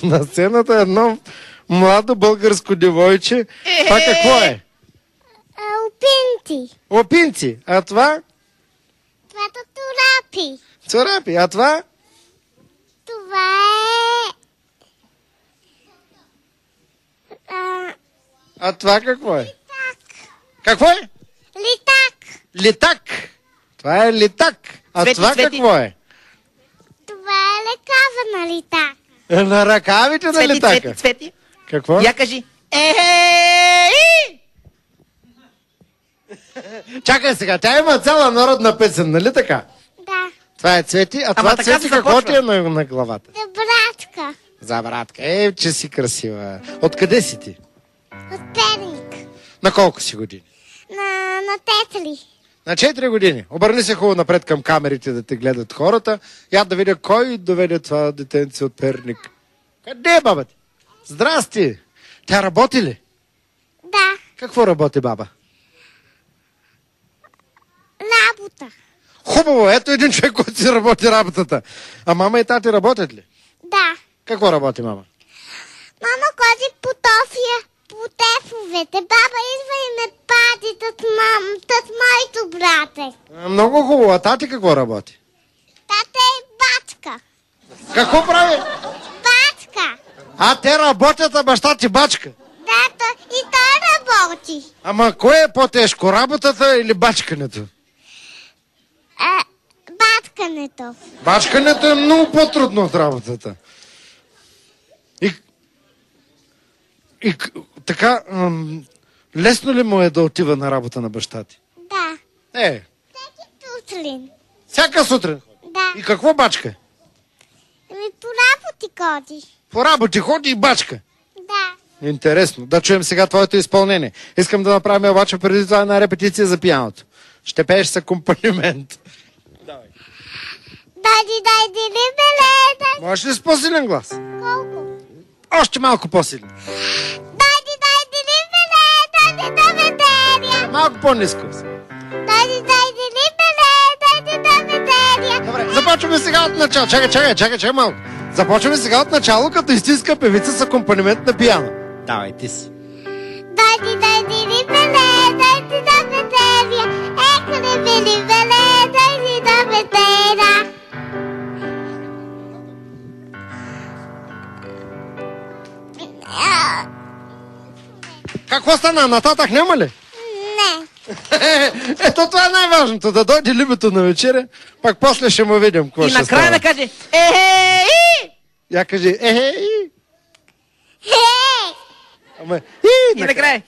На сцената едно младо българско девойче. Това какво е? Опинти. Опинци. А това? Това са турапи. Царапи. А това? Това е... А това какво е? Литак. Какво е? Литак. Литак. Това е литак. А Цвети, това Цвети. какво е? Това е лекава на литак. На ръкавите на Цвети, литака. Цвети, Цвети. Какво? Я кажи. Чакай сега, тя има цяла народна песен, нали така? Да. Това е Цвети, а Ама това така Цвети се какво започва. ти е на главата? За братка. За братка. Че си красива. Откъде си ти? От Перник. На колко си години? На тетли. На 4 години. Обърни се хубаво напред към камерите да те гледат хората. Я да видя кой доведе това детенце от Перник. Къде е баба ти? Здрасти! Тя работи ли? Да. Какво работи баба? Работа. Хубаво, ето един човек, който си работи работата. А мама и тати работят ли? Да. Какво работи мама? Мама ходи по тофия, по тефовете. Баба идва и ме пади тът моето брате. Много хубаво. А тати какво работи? Тата е бачка. Какво прави? Бачка. А те работят, а баща ти бачка. Да, и той работи. Ама кое е по-тежко, работата или бачкането? Бачкането. Бачкането е много по-трудно от работата. И така, лесно ли му е да отива на работа на баща ти? Да. Всеки сутрин. Всяка сутрин. Да. И какво бачка? По работи ходи. По работи ходи и бачка. Да. Интересно. Да чуем сега твоето изпълнение. Искам да направим обаче преди това една репетиция за пианото. Ще пееш с акомпанимент. Дайди, либеле, дай. Можеш ли с по-силен глас? Колко? Още малко по-силен. Дайди, либеле, дай ведерия. Малко по-ниско. Дайди, либеле, дай ведерия. Добре, започваме сега от начало. Чакай малко. Започваме сега от начало, като истинска певица с акомпанимент на пиано. Давай, ти си. Дайди, либеле, дай ведерия. Либеле, дай ведерия. Какво стана? Нататък няма ли? Не. Ето това е най-важното. Да дойде либето на вечеря, пак после ще му видим какво И ще накрая става. да каже Я кажи Хей! Ама И накрая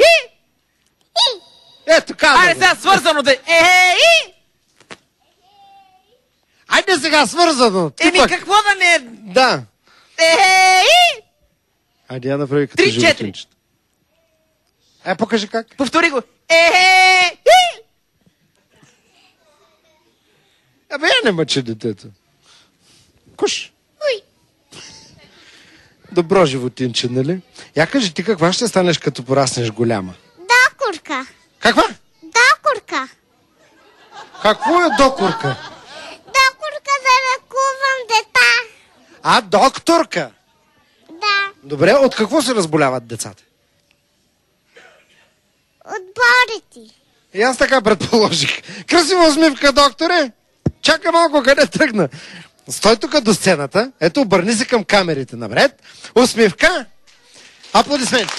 Ето каза. Айде сега свързано да Айде сега свързано. Ти Еми пък. какво да не... Да. Айде я направи като 3-4. животинчето. Покажи как. Повтори го. Я не мъчи детето. Куш. Добро животинче, нали? Я кажи ти каква ще станеш като пораснеш голяма? Докурка. Каква? Докурка. Какво е докурка? Докурка да лекувам дета. А, докторка. Да. Добре, от какво се разболяват децата? От борите. И аз така предположих. Красива усмивка, докторе. Чакай малко, къде тръгна. Стой тук до сцената. Ето, обърни се към камерите. Напред. Усмивка. Аплодисменти.